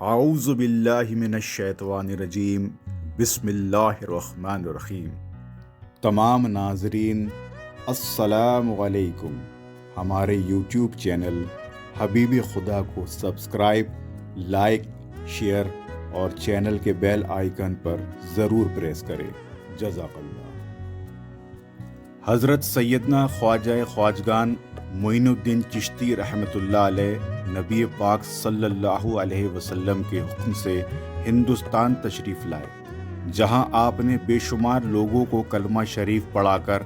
اعوذ باللہ من الشیطان الرجیم بسم اللہ الرحمن الرحیم۔ تمام ناظرین السلام علیکم۔ ہمارے یوٹیوب چینل حبیب خدا کو سبسکرائب، لائک، شیئر اور چینل کے بیل آئیکن پر ضرور پریس کریں۔ جزاک اللہ۔ حضرت سیدنا خواجہ خواجگان معین الدین چشتی رحمۃ اللہ علیہ نبی پاک صلی اللہ علیہ وسلم کے حکم سے ہندوستان تشریف لائے، جہاں آپ نے بے شمار لوگوں کو کلمہ شریف پڑھا کر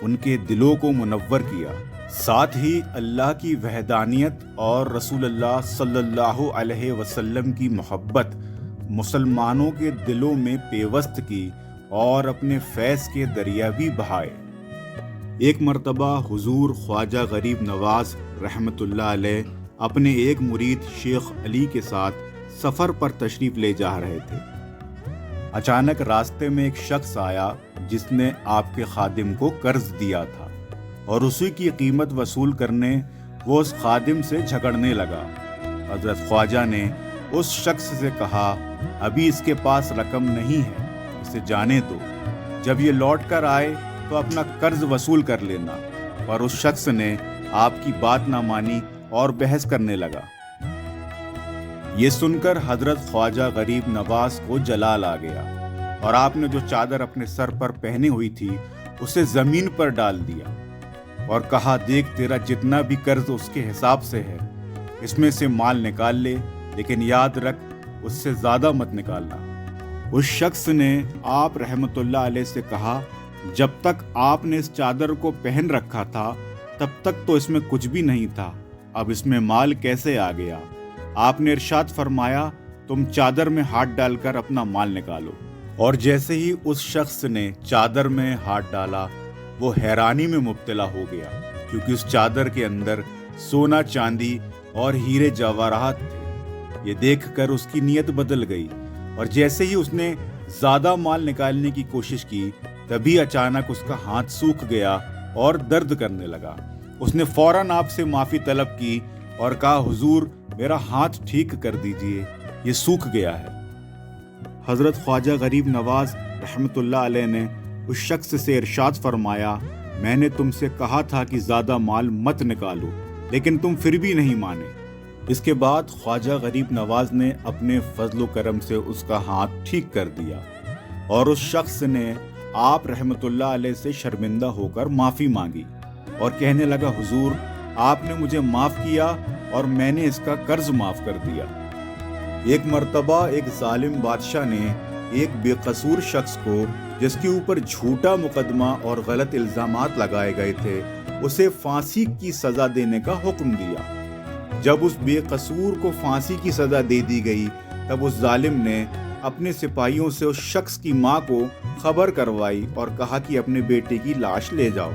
ان کے دلوں کو منور کیا، ساتھ ہی اللہ کی وحدانیت اور رسول اللہ صلی اللہ علیہ وسلم کی محبت مسلمانوں کے دلوں میں پیوست کی اور اپنے فیض کے دریا بھی بہائے۔ ایک مرتبہ حضور خواجہ غریب نواز رحمۃ اللہ علیہ اپنے ایک مرید شیخ علی کے ساتھ سفر پر تشریف لے جا رہے تھے۔ اچانک راستے میں ایک شخص آیا جس نے آپ کے خادم کو قرض دیا تھا، اور اسی کی قیمت وصول کرنے وہ اس خادم سے جھگڑنے لگا۔ حضرت خواجہ نے اس شخص سے کہا، ابھی اس کے پاس رقم نہیں ہے، اسے جانے دو، جب یہ لوٹ کر آئے تو اپنا قرض وصول کر لینا۔ پر اس شخص نے آپ کی بات نہ مانی اور بحث کرنے لگا۔ یہ سن کر حضرت خواجہ غریب نواز کو جلال آ گیا، اور آپ نے جو چادر اپنے سر پر پہنی ہوئی تھی اسے زمین پر ڈال دیا اور کہا، دیکھ تیرا جتنا بھی قرض اس کے حساب سے ہے، اس میں سے مال نکال لے، لیکن یاد رکھ اس سے زیادہ مت نکالنا۔ اس شخص نے آپ رحمت اللہ علیہ سے کہا، جب تک آپ نے اس چادر کو پہن رکھا تھا تب تک تو اس میں کچھ بھی نہیں تھا، اب اس میں مال کیسے آ گیا؟ آپ نے ارشاد فرمایا، تم چادر میں ہاتھ ڈال کر اپنا مال نکالو۔ اور جیسے ہی اس شخص نے چادر میں ہاتھ ڈالا، وہ حیرانی میں مبتلا ہو گیا، کیونکہ اس چادر کے اندر سونا، چاندی اور ہیرے جواہرات تھے۔ یہ دیکھ کر اس کی نیت بدل گئی، اور جیسے ہی اس نے زیادہ مال نکالنے کی کوشش کی، تبھی اچانک اس کا ہاتھ سوکھ گیا اور درد کرنے لگا۔ اس نے فوراً آپ سے معافی طلب کی اور کہا، حضور میرا ہاتھ ٹھیک کر دیجئے، یہ سوکھ گیا ہے۔ حضرت خواجہ غریب نواز رحمۃ اللہ علیہ نے اس شخص سے ارشاد فرمایا، میں نے تم سے کہا تھا کہ زیادہ مال مت نکالو، لیکن تم پھر بھی نہیں مانے۔ اس کے بعد خواجہ غریب نواز نے اپنے فضل و کرم سے اس کا ہاتھ ٹھیک کر دیا، اور اس شخص نے آپ رحمت اللہ علیہ سے شرمندہ ہو کر معافی مانگی اور کہنے لگا، حضور آپ نے مجھے معاف کیا اور میں نے اس کا قرض معاف کر دیا۔ ایک مرتبہ ایک ظالم بادشاہ نے ایک بے قصور شخص کو، جس کے اوپر جھوٹا مقدمہ اور غلط الزامات لگائے گئے تھے، اسے پھانسی کی سزا دینے کا حکم دیا۔ جب اس بے قصور کو پھانسی کی سزا دے دی گئی، تب اس ظالم نے اپنے سپاہیوں سے اس شخص کی ماں کو خبر کروائی اور کہا کہ اپنے بیٹے کی لاش لے جاؤ۔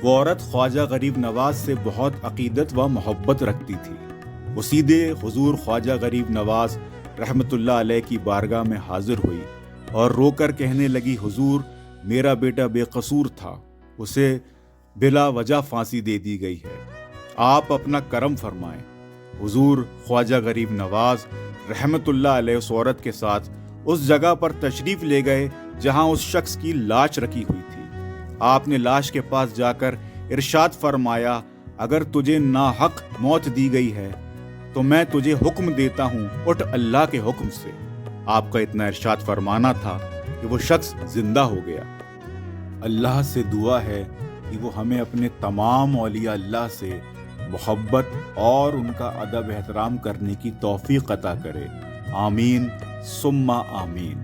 وہ عورت خواجہ غریب نواز سے بہت عقیدت و محبت رکھتی تھی۔ وہ سیدھے حضور خواجہ غریب نواز رحمت اللہ علیہ کی بارگاہ میں حاضر ہوئی اور رو کر کہنے لگی، حضور میرا بیٹا بے قصور تھا، اسے بلا وجہ پھانسی دے دی گئی ہے، آپ اپنا کرم فرمائیں۔ حضور خواجہ غریب نواز رحمت اللہ علیہ اس عورت کے ساتھ اس جگہ پر تشریف لے گئے جہاں اس شخص کی لاش رکھی ہوئی تھی۔ آپ نے لاش کے پاس جا کر ارشاد فرمایا، اگر تجھے ناحق موت دی گئی ہے تو میں تجھے حکم دیتا ہوں، اٹھ اللہ کے حکم سے۔ آپ کا اتنا ارشاد فرمانا تھا کہ وہ شخص زندہ ہو گیا۔ اللہ سے دعا ہے کہ وہ ہمیں اپنے تمام اولیاء اللہ سے محبت اور ان کا ادب احترام کرنے کی توفیق عطا کرے۔ آمین ثم آمین۔